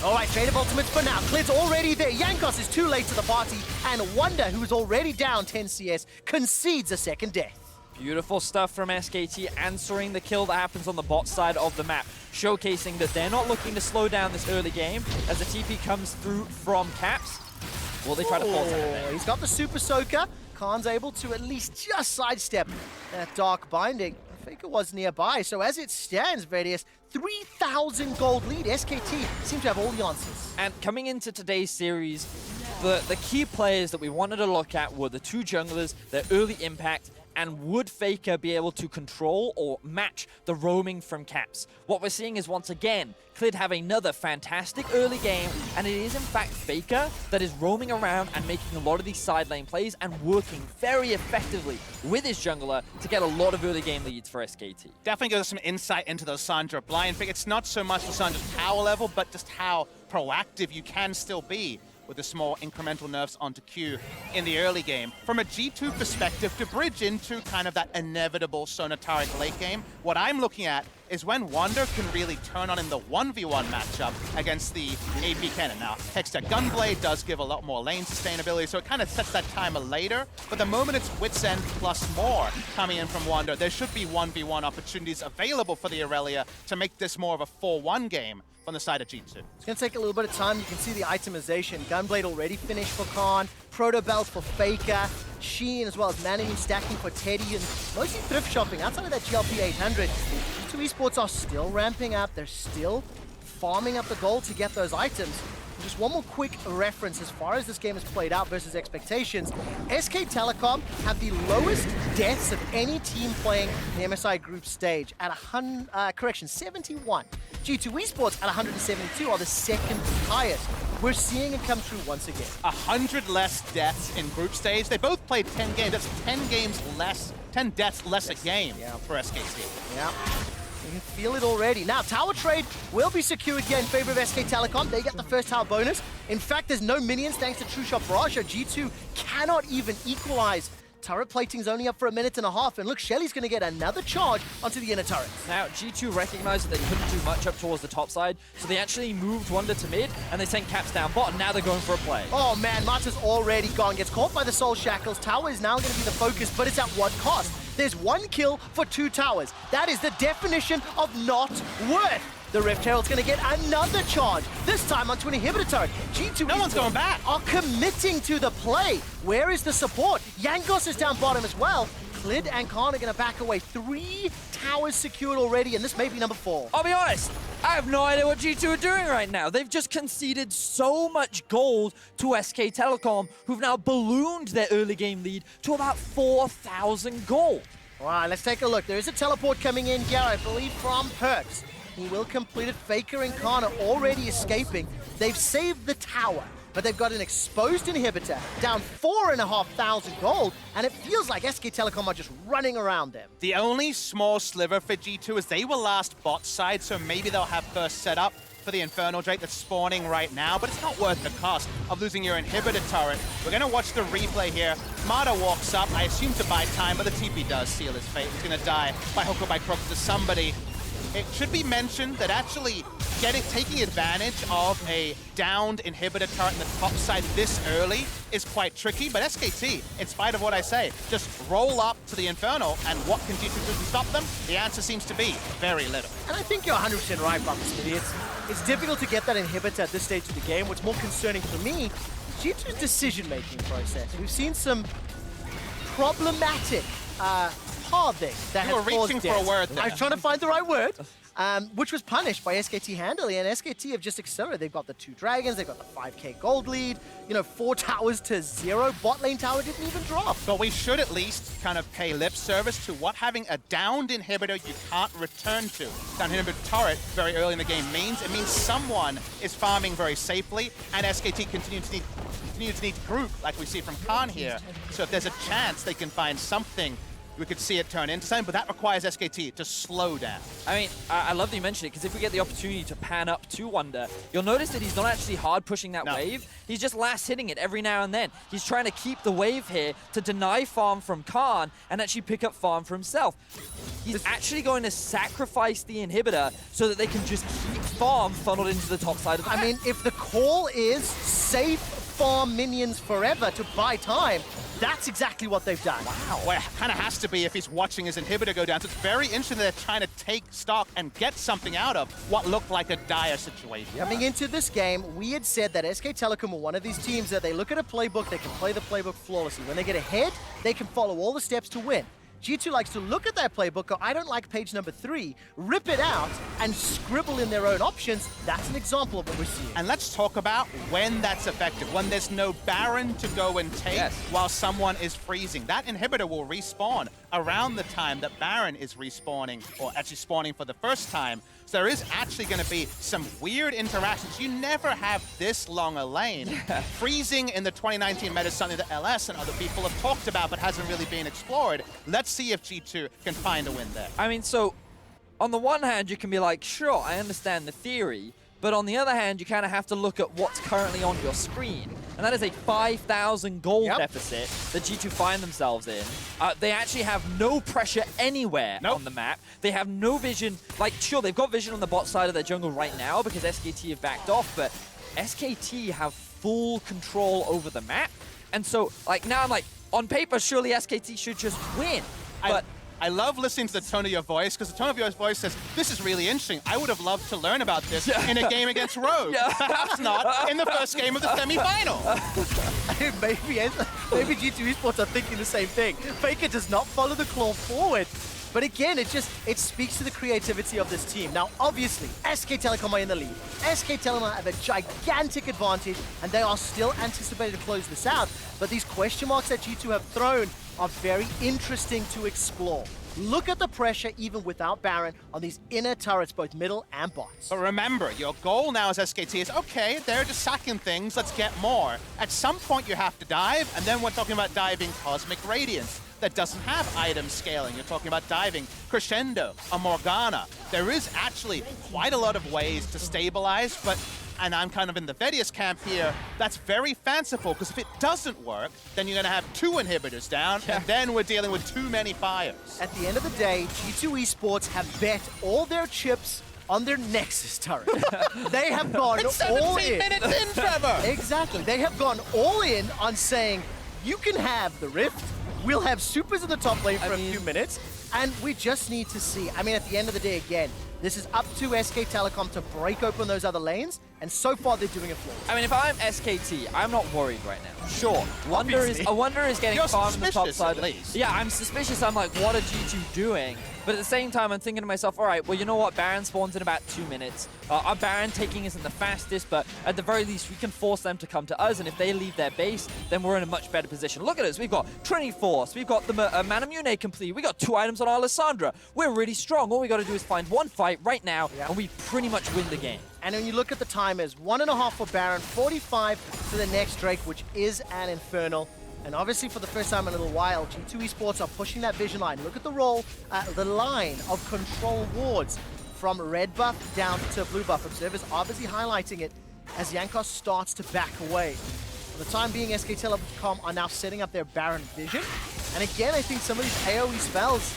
All right, trade of ultimates for now. Clid's already there. Jankos is too late to the party. And Wunder, who is already down 10 CS, concedes a second death. Beautiful stuff from SKT, answering the kill that happens on the bot side of the map, showcasing that they're not looking to slow down this early game as the TP comes through from Caps. Will they try to force it? He's got the Super Soaker. Khan's able to at least just sidestep that Dark Binding. FLICKR was nearby, so as it stands, Vedius, 3,000 gold lead. SKT seem to have all the answers. And coming into today's series, the key players that we wanted to look at were the 2 junglers, their early impact, and would FLICKR be able to control or match the roaming from Caps? What we're seeing is, once again, Clid have another fantastic early game, and it is in fact FLICKR that is roaming around and making a lot of these side lane plays and working very effectively with his jungler to get a lot of early game leads for SKT. Definitely gives us some insight into the Lissandra blind pick. It's not so much Lissandra's power level, but just how proactive you can still be with the small incremental nerfs onto Q in the early game. From a G2 perspective, to bridge into kind of that inevitable Sona Taric late game, what I'm looking at is when Wunder can really turn on in the 1v1 matchup against the AP Kennen. Now, Hextech Gunblade does give a lot more lane sustainability, so it kind of sets that timer later, but the moment it's Wit's End plus more coming in from Wunder, there should be 1v1 opportunities available for the Irelia to make this more of a 4-1 game on the side of G2. It's going to take a little bit of time. You can see the itemization. Gunblade already finished for Khan. Proto Belt for FLICKR. Sheen, as well as Manning stacking for Teddy, and mostly thrift shopping outside of that GLP 800. G2 Esports are still ramping up. They're still farming up the gold to get those items. And just one more quick reference as far as this game has played out versus expectations. SK Telecom have the lowest deaths of any team playing the MSI group stage at 71. G2 Esports at 172 are the second highest. We're seeing it come true once again. 100 less deaths in group stage. They both played 10 games. That's 10 games less, 10 deaths less a game for SKT. Yeah. You can feel it already. Now, tower trade will be secured here in favor of SK Telecom. They get the first tower bonus. In fact, there's no minions thanks to True Shot Barrage. G2 cannot even equalize. Turret plating's only up for 1.5 minutes, and look, Shelly's going to get another charge onto the inner turret. Now, G2 recognized that they couldn't do much up towards the top side, so they actually moved Wunder to mid, and they sent Caps down bot, and now they're going for a play. Oh man, Mata's already gone. Gets caught by the Soul Shackles. Tower is now going to be the focus, but it's at what cost? There's 1 kill for 2 towers. That is the definition of not worth. The Rift Herald's going to get another charge, this time onto an inhibitor turret. G2 no one's going back. Are committing to the play. Where is the support? Jankos is down bottom as well. Clid and Khan are going to back away. 3 towers secured already, and this may be number 4. I'll be honest, I have no idea what G2 are doing right now. They've just conceded so much gold to SK Telecom, who've now ballooned their early game lead to about 4,000 gold. All right, let's take a look. There is a teleport coming in here, I believe, from Perkz. He will complete it. FLICKR and Khan are already escaping. They've saved the tower, but they've got an exposed inhibitor, down 4,500 gold, and it feels like SK Telecom are just running around them. The only small sliver for G2 is they were last bot side, so maybe they'll have first set up for the Infernal Drake that's spawning right now, but it's not worth the cost of losing your inhibitor turret. We're going to watch the replay here. Mata walks up, I assume to buy time, but the TP does seal his fate. He's going to die by hook or by crook to somebody. It should be mentioned that actually taking advantage of a downed inhibitor turret in the top side this early is quite tricky, but SKT, in spite of what I say, just roll up to the Infernal, and what can G2 do to stop them? The answer seems to be very little. And I think you're 100% right, Papa Smitty. It's difficult to get that inhibitor at this stage of the game. What's more concerning for me, G2's decision-making process. We've seen some problematic pathing that You were has caused reaching for a death. word there. I was trying to find the right word. Which was punished by SKT handily, and SKT have just accelerated. They've got the 2 dragons, they've got the 5k gold lead, 4 towers to 0. Bot lane tower didn't even drop. But we should at least kind of pay lip service to what having a downed inhibitor you can't return to, downed inhibitor turret very early in the game means. It means someone is farming very safely, and SKT continues to need group, like we see from Khan here. So if there's a chance they can find something, we could see it turn into something, but that requires SKT to slow down. I mean, I love that you mentioned it, because if we get the opportunity to pan up to Wunder, you'll notice that he's not actually hard pushing that wave. He's just last hitting it every now and then. He's trying to keep the wave here to deny farm from Khan and actually pick up farm for himself. He's actually going to sacrifice the inhibitor so that they can just keep farm funneled into the top side of the map. I mean, if the call is safe farm minions forever to buy time, that's exactly what they've done. Wow, well, it kind of has to be if he's watching his inhibitor go down. So it's very interesting that they're trying to take stock and get something out of what looked like a dire situation. Coming into this game, we had said that SK Telecom were one of these teams that they look at a playbook, they can play the playbook flawlessly. When they get ahead, they can follow all the steps to win. G2 likes to look at that playbook, go, I don't like page number 3, rip it out, and scribble in their own options. That's an example of what we're seeing. And let's talk about when that's effective, when there's no Baron to go and take while someone is freezing. That inhibitor will respawn around the time that Baron is respawning, or actually spawning for the first time. So there is actually going to be some weird interactions. You never have this long a lane. Freezing in the 2019 meta is something that LS and other people have talked about, but hasn't really been explored. Let's see if G2 can find a win there. I mean, so on the one hand, you can be like, sure, I understand the theory, but on the other hand, you kind of have to look at what's currently on your screen. And that is a 5,000 gold deficit that G2 find themselves in. They actually have no pressure anywhere on the map. They have no vision. Like, sure, they've got vision on the bot side of their jungle right now because SKT have backed off, but SKT have full control over the map. And so, like, now I'm like, on paper, surely SKT should just win. But I love listening to the tone of your voice, because the tone of your voice says, this is really interesting. I would have loved to learn about this in a game against Rogue. Perhaps not in the first game of the semi-final. Maybe G2 Esports are thinking the same thing. FLICKR does not follow the claw forward. But again, it speaks to the creativity of this team. Now, obviously, SK Telecom are in the lead. SK Telecom have a gigantic advantage, and they are still anticipated to close this out. But these question marks that G2 have thrown are very interesting to explore. Look at the pressure, even without Baron, on these inner turrets, both middle and bots. But remember, your goal now as SKT is, okay, they're just sacking things, let's get more. At some point, you have to dive, and then we're talking about diving Cosmic Radiance. That doesn't have item scaling. You're talking about diving Crescendo, a Morgana. There is actually quite a lot of ways to stabilize, but, and I'm kind of in the Vedius camp here, that's very fanciful, because if it doesn't work, then you're going to have 2 inhibitors down, and then we're dealing with too many fires. At the end of the day, G2 Esports have bet all their chips on their Nexus turret. They have gone it's all 17 in. minutes in, Trevor! Exactly. They have gone all in on saying, you can have the Rift, we'll have supers in the top lane for a few minutes, and we just need to see. I mean, at the end of the day, again, this is up to SK Telecom to break open those other lanes, and so far they're doing it flawlessly. I mean, if I'm SKT, I'm not worried right now. Sure, Wunder is getting farmed on the top side. At least. Yeah, I'm suspicious. I'm like, what are G2 doing? But at the same time, I'm thinking to myself, all right, well, you know what? Baron spawns in about 2 minutes. Our Baron taking isn't the fastest, but at the very least, we can force them to come to us, and if they leave their base, then we're in a much better position. Look at us. We've got Trinity Force. We've got the Manamune complete. We got 2 items on our Lissandra. We're really strong. All we got to do is find one fight right now, and we pretty much win the game. And when you look at the timers, 1.5 for Baron, 45 for the next Drake, which is an Infernal. And obviously, for the first time in a little while, G2 Esports are pushing that vision line. Look at the the line of control wards from red buff down to blue buff. Observers obviously highlighting it as Jankos starts to back away. For the time being, SK Telecom are now setting up their Baron vision. And again, I think some of these AoE spells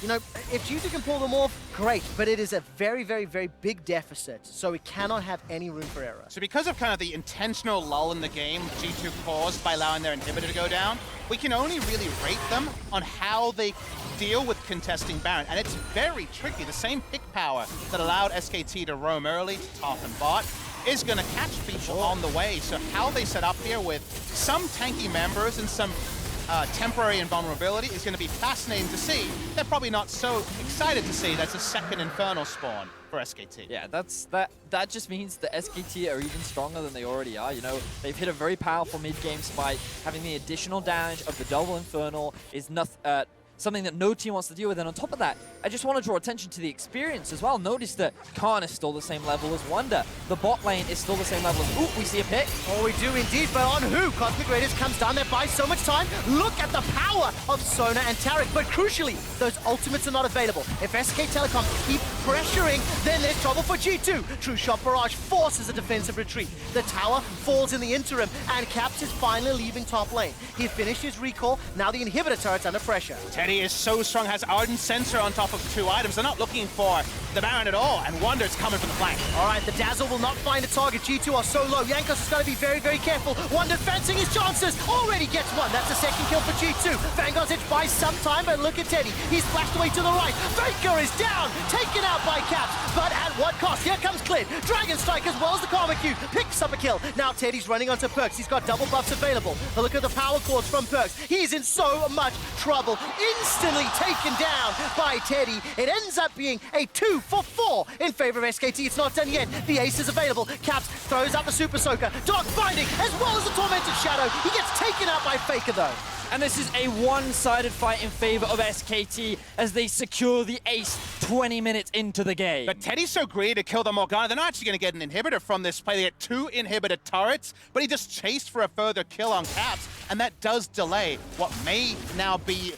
You know, if G2 can pull them off, great, but it is a very, very, very big deficit, so we cannot have any room for error. So because of kind of the intentional lull in the game G2 caused by allowing their inhibitor to go down, we can only really rate them on how they deal with contesting Baron, and it's very tricky. The same pick power that allowed SKT to roam early to top and bot is going to catch people on the way, so how they set up here with some tanky members and some temporary invulnerability is going to be fascinating to see. They're probably not so excited to see that's a second Infernal spawn for SKT. Yeah, that just means that SKT are even stronger than they already are. You know, they've hit a very powerful mid-game spike. Having the additional damage of the double Infernal is something that no team wants to deal with. And on top of that, I just want to draw attention to the experience as well. Notice that Khan is still the same level as Wunder. The bot lane is still the same level as... Ooh, we see a pick. Oh, we do indeed, but on who? Cosmic Raiders comes down there, buys so much time. Look at the power of Sona and Taric, but crucially, those ultimates are not available. If SK Telecom keep pressuring, then there's trouble for G2. True Shot Barrage forces a defensive retreat. The tower falls in the interim, and Caps is finally leaving top lane. He finished his recall, now the inhibitor turret's under pressure. Teddy is so strong, has Ardent Sensor on top of 2 items. They're not looking for the Baron at all, and Wunder's coming from the flank. All right, the Dazzle will not find a target. G2 are so low. Jankos has got to be very, very careful. Wunder fancying his chances. Already gets one. That's a second kill for G2. Vanguard's hit buys some time, but look at Teddy. He's flashed away to the right. FLICKR is down, taken out by Caps, but at what cost? Here comes Clid. Dragon Strike as well as the Karma Cube. Picks up a kill. Now Teddy's running onto Perkz. He's got double buffs available. But look at the power chords from Perkz. He's in so much trouble. Instantly taken down by Teddy. It ends up being a 2 for 4 in favor of SKT. It's not done yet. The ace is available. Caps throws out the Super Soaker. Dark Binding as well as the Tormented Shadow. He gets taken out by FLICKR though. And this is a one-sided fight in favor of SKT as they secure the ace 20 minutes into the game. But Teddy's so greedy to kill the Morgana, they're not actually going to get an inhibitor from this play. They get 2 inhibitor turrets, but he just chased for a further kill on Caps, and that does delay what may now be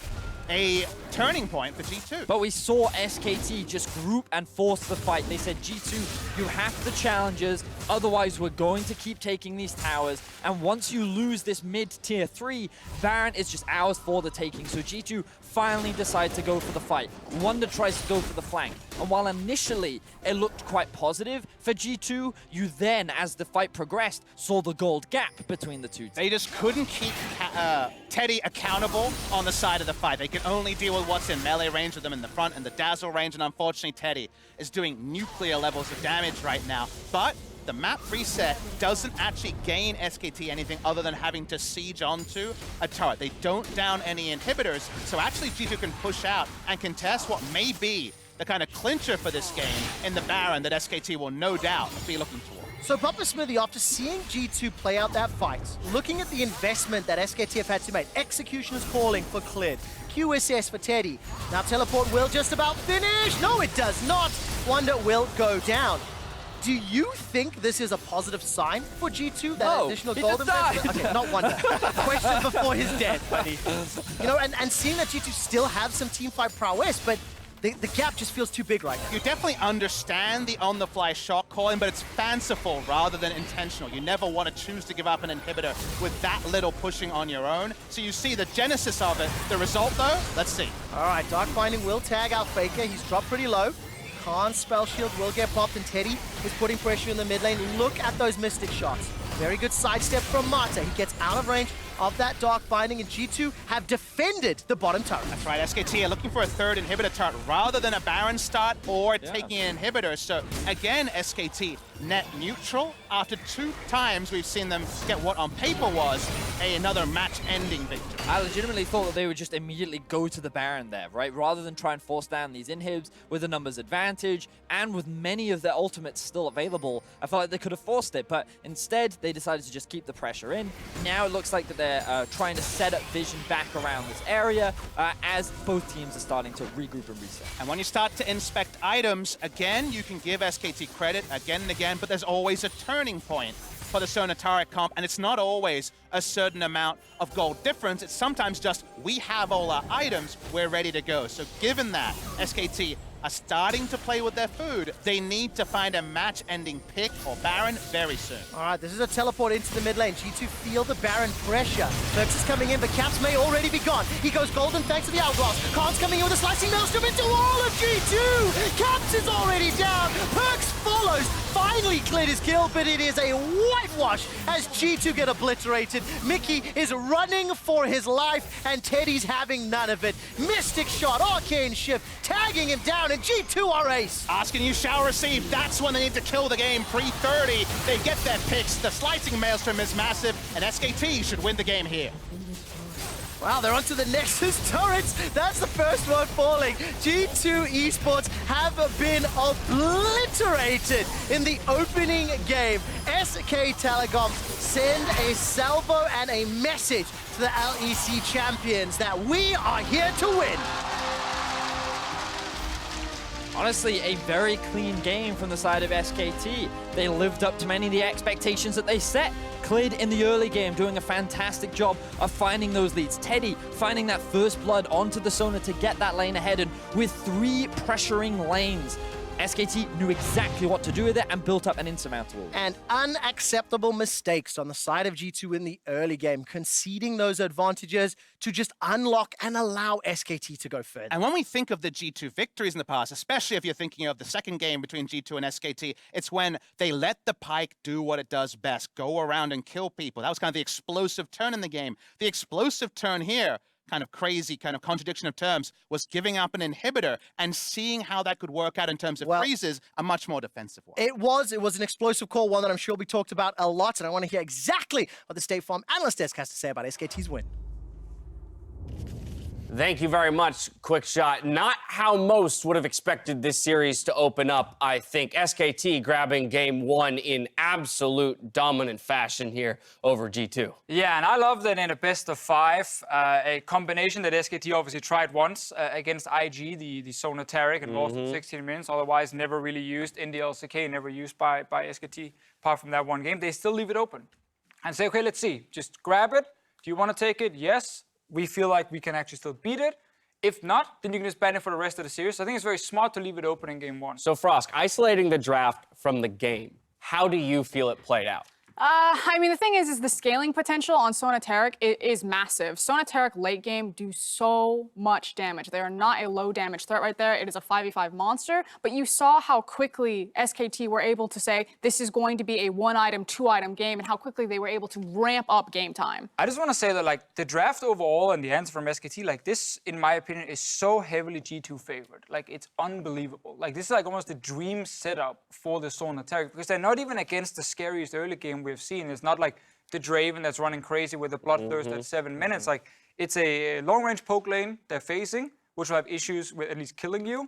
a turning point for G2. But we saw SKT just group and force the fight. They said, G2, you have the challenges, otherwise we're going to keep taking these towers. And once you lose this mid-tier 3, Baron is just ours for the taking. So G2 finally decide to go for the fight. Wunder tries to go for the flank. And while initially it looked quite positive for G2, you then, as the fight progressed, saw the gold gap between the two teams. They just couldn't keep Teddy accountable on the side of the fight. They could only deal with what's in melee range with them in the front and the dazzle range, and unfortunately Teddy is doing nuclear levels of damage right now. But the map reset doesn't actually gain SKT anything other than having to siege onto a turret. They don't down any inhibitors, so actually G2 can push out and contest what may be the kind of clincher for this game in the Baron that SKT will no doubt be looking for. So Papa Smithy, after seeing G2 play out that fight, looking at the investment that SKT have had to make, execution is calling for Clid, QSS for Teddy. Now Teleport will just about finish. No, it does not. Wunder will go down. Do you think this is a positive sign for G2? That additional gold investment? Okay, not Wunder. Question before his death, buddy. You know, and seeing that G2 still have some teamfight prowess, but the gap just feels too big right now. You definitely understand the on-the-fly shot calling, but it's fanciful rather than intentional. You never want to choose to give up an inhibitor with that little pushing on your own. So you see the genesis of it. The result, though, let's see. All right, Dark Binding will tag out FLICKR. He's dropped pretty low. Khan's spell shield will get popped, and Teddy is putting pressure in the mid lane. Look at those Mystic shots. Very good sidestep from Mata. He gets out of range of that Dark Binding, and G2 have defended the bottom turret. That's right, SKT are looking for a third inhibitor turret rather than a Baron start or taking an inhibitor. So again, SKT net neutral. After 2 times we've seen them get what on paper was another match-ending victory. I legitimately thought that they would just immediately go to the Baron there, right? Rather than try and force down these inhibs with a numbers advantage and with many of their ultimates still available, I felt like they could have forced it, but instead they decided to just keep the pressure in. Now it looks like that they're trying to set up vision back around this area as both teams are starting to regroup and reset. And when you start to inspect items, again, you can give SKT credit again and again, but there's always a turning point for the Sona Taric comp, and it's not always a certain amount of gold difference. It's sometimes just, we have all our items, we're ready to go. So given that, SKT are starting to play with their food. They need to find a match-ending pick or Baron very soon. All right, this is a teleport into the mid lane. G2 feel the Baron pressure. Perkz is coming in, but Caps may already be gone. He goes golden thanks to the Hourglass. Khan's coming in with a slicing maelstrom into all of G2. Caps is already down. Perkz follows. Finally, Clid is killed, but it is a whitewash as G2 get obliterated. Mikyx is running for his life, and Teddy's having none of it. Mystic shot, arcane shift, tagging him down, and G2 are ace. Asking you shall receive. That's when they need to kill the game. Pre-30, they get their picks. The slicing maelstrom is massive, and SKT should win the game here. Wow, they're onto the Nexus turrets. That's the first one falling. G2 Esports have been obliterated in the opening game. SK Telecom send a salvo and a message to the LEC champions that we are here to win. Honestly, a very clean game from the side of SKT. They lived up to many of the expectations that they set. Clid in the early game doing a fantastic job of finding those leads. Teddy finding that first blood onto the Sona to get that lane ahead, and with 3 pressuring lanes, SKT knew exactly what to do with it and built up an insurmountable. And unacceptable mistakes on the side of G2 in the early game, conceding those advantages to just unlock and allow SKT to go further. And when we think of the G2 victories in the past, especially if you're thinking of the second game between G2 and SKT, it's when they let the Pyke do what it does best, go around and kill people. That was kind of the explosive turn in the game. The explosive turn here, kind of crazy, kind of contradiction of terms, was giving up an inhibitor and seeing how that could work out in terms of freezes, a much more defensive one. It was an explosive call, one that I'm sure we talked about a lot, and I want to hear exactly what the State Farm analyst desk has to say about SKT's win. Thank you very much, Quick Shot. Not how most would have expected this series to open up, I think. SKT grabbing game 1 in absolute dominant fashion here over G2. Yeah, and I love that in a best of 5, a combination that SKT obviously tried once against IG, the Sona Taric, and lost in 16 minutes, otherwise never really used in the LCK, never used by SKT, apart from that one game. They still leave it open and say, okay, let's see, just grab it. Do you want to take it? Yes. We feel like we can actually still beat it. If not, then you can just ban it for the rest of the series. So I think it's very smart to leave it open in game 1. So Frosk, isolating the draft from the game, how do you feel it played out? I mean, the thing is the scaling potential on Sona Taric is massive. Sona Taric late game do so much damage. They are not a low damage threat right there. It is a 5v5 monster, but you saw how quickly SKT were able to say this is going to be a 1-item, 2-item game, and how quickly they were able to ramp up game time. I just want to say that, like, the draft overall and the answer from SKT, like, this, in my opinion, is so heavily G2 favored. Like, it's unbelievable. Like, this is like almost a dream setup for the Sona Taric, because they're not even against the scariest early game we've seen. It's not like the Draven that's running crazy with the Bloodthirst at 7 minutes. Like, it's a long-range poke lane they're facing, which will have issues with at least killing you.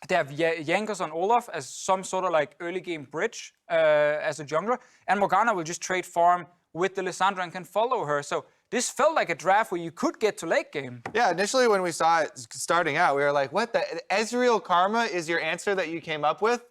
They have Jankos on Olaf as some sort of like early game bridge as a jungler, and Morgana will just trade farm with the Lissandra and can follow her. So this felt like a draft where you could get to late game. Yeah, initially when we saw it starting out, we were like, what the Ezreal Karma is your answer that you came up with?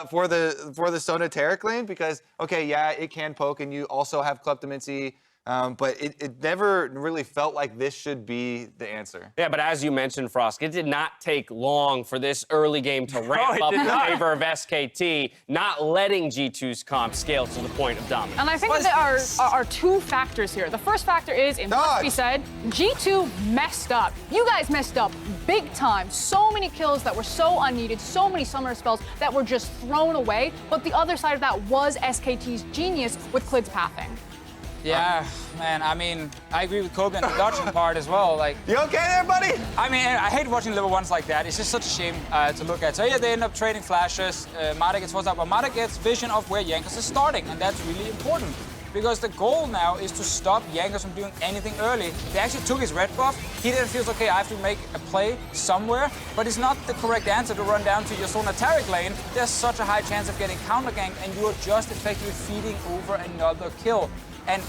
For the Sona Taric lane, because okay, yeah, it can poke, and you also have Kleptomancy, but it never really felt like this should be the answer. Yeah, but as you mentioned, Frosk, it did not take long for this early game to ramp up in favor of SKT, not letting G2's comp scale to the point of dominance. And I think that there are 2 factors here. The first factor is, it must be said, G2 messed up. You guys messed up big time. So many kills that were so unneeded, so many summoner spells that were just thrown away. But the other side of that was SKT's genius with Clid's pathing. Yeah, man, I mean, I agree with Kobe on the dodging part as well. Like, you okay there, buddy? I mean, I hate watching level 1s like that. It's just such a shame to look at. So yeah, they end up trading flashes. Mata gets forced out, but Mata gets vision of where Jankos is starting, and that's really important. Because the goal now is to stop Jankos from doing anything early. They actually took his red buff. He then feels, okay, I have to make a play somewhere, but it's not the correct answer to run down to your Sona Taric lane. There's such a high chance of getting counter-ganked, and you're just effectively feeding over another kill. And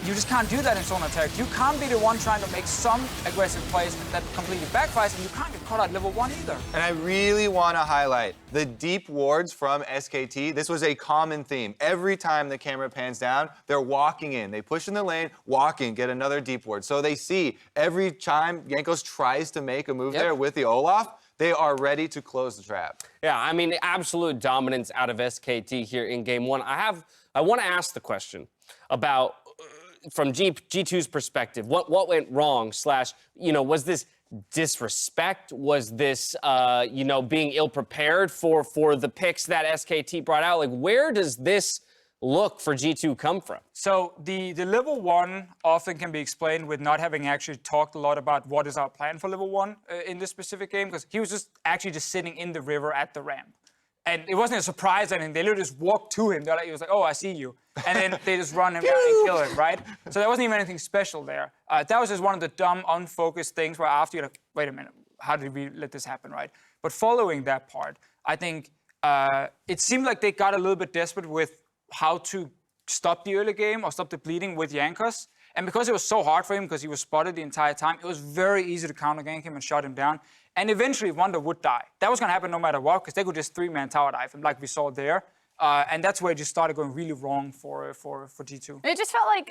you just can't do that in Sona Taric. You can't be the one trying to make some aggressive plays that completely backfires, and you can't get caught at level 1 either. And I really want to highlight the deep wards from SKT. This was a common theme. Every time the camera pans down, they're walking in. They push in the lane, walk in, get another deep ward. So they see every time Jankos tries to make a move there with the Olaf, They are ready to close the trap. Yeah, I mean, absolute dominance out of SKT here in game one. I want to ask the question about, from G2's perspective, what went wrong, / was this disrespect? Was this, being ill-prepared for the picks that SKT brought out? Like, where does this look for G2 come from? So the level 1 often can be explained with not having actually talked a lot about what is our plan for level 1 in this specific game, because he was just sitting in the river at the ramp. And it wasn't a surprise or anything. They literally just walked to him. He was like, oh, I see you. And then they just run him down and kill him, right? So there wasn't even anything special there. That was just one of the dumb, unfocused things where after you're like, wait a minute, how did we let this happen, right? But following that part, I think it seemed like they got a little bit desperate with how to stop the early game or stop the bleeding with Jankos. And because it was so hard for him, because he was spotted the entire time, it was very easy to counter-gank him and shut him down. And eventually, Wunder would die. That was going to happen no matter what, because they could just 3-man tower dive him like we saw there. And that's where it just started going really wrong for G2. It just felt like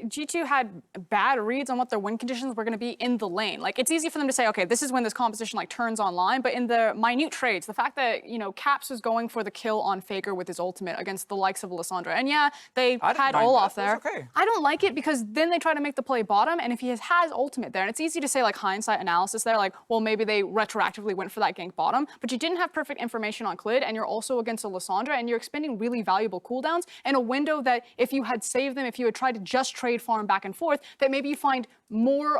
G2 had bad reads on what their win conditions were going to be in the lane. Like, it's easy for them to say, okay, this is when this composition turns online, but in the minute trades, the fact that, Caps was going for the kill on FLICKR with his ultimate against the likes of Lissandra, and yeah, they had Olaf there. Okay. I don't like it because then they try to make the play bottom, and if he has ultimate there, and it's easy to say hindsight analysis there, well, maybe they retroactively went for that gank bottom, but you didn't have perfect information on Clid, and you're also against a Lissandra, and you're expending really valuable cooldowns in a window that if you had saved them, if you had tried to just trade farm back and forth, that maybe you find more,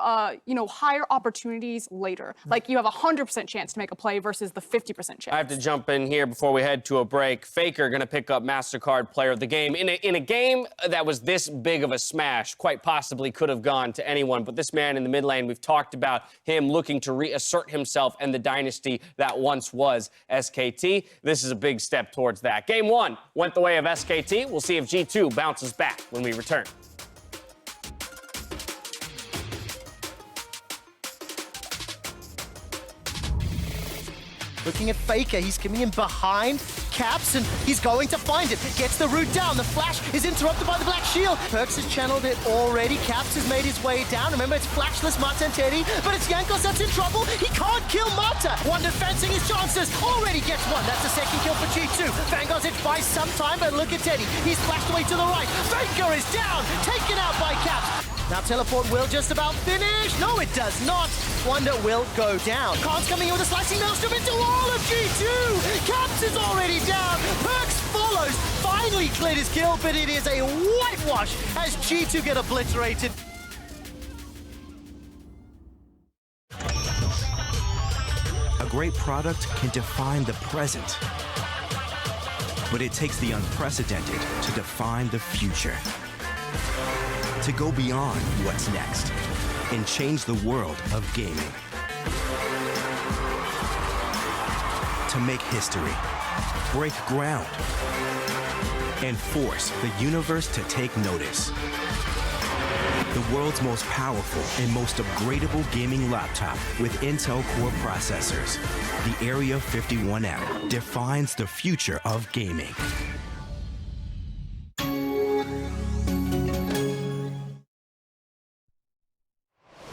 higher opportunities later. Like you have a 100% chance to make a play versus the 50% chance. I have to jump in here before we head to a break. FLICKR going to pick up MasterCard Player of the Game. In a game that was this big of a smash, quite possibly could have gone to anyone, but this man in the mid lane, we've talked about him looking to reassert himself and the dynasty that once was SKT. This is a big step towards that. Game one went the way of SKT. We'll see if G2 bounces back when we return. Looking at FLICKR, he's coming in behind Caps, and he's going to find it. Gets the root down. The flash is interrupted by the black shield. Perkz has channeled it already. Caps has made his way down. Remember, it's flashless Mata and Teddy, but it's Jankos that's in trouble. He can't kill Mata. Wunder fencing his chances. Already gets one. That's the second kill for G2. Vanguard's it by some time, but look at Teddy. He's flashed away to the right. FLICKR is down. Taken out by Caps. Now teleport will just about finish. No, it does not. Wunder will go down. Khan's coming in with a slicing maelstrom into all of G2. Caps is already down. Perkz follows. Finally, Clid is killed, but it is a whitewash as G2 get obliterated. A great product can define the present, but it takes the unprecedented to define the future. To go beyond what's next and change the world of gaming. To make history, break ground, and force the universe to take notice. The world's most powerful and most upgradable gaming laptop with Intel Core processors, the Area 51M, defines the future of gaming.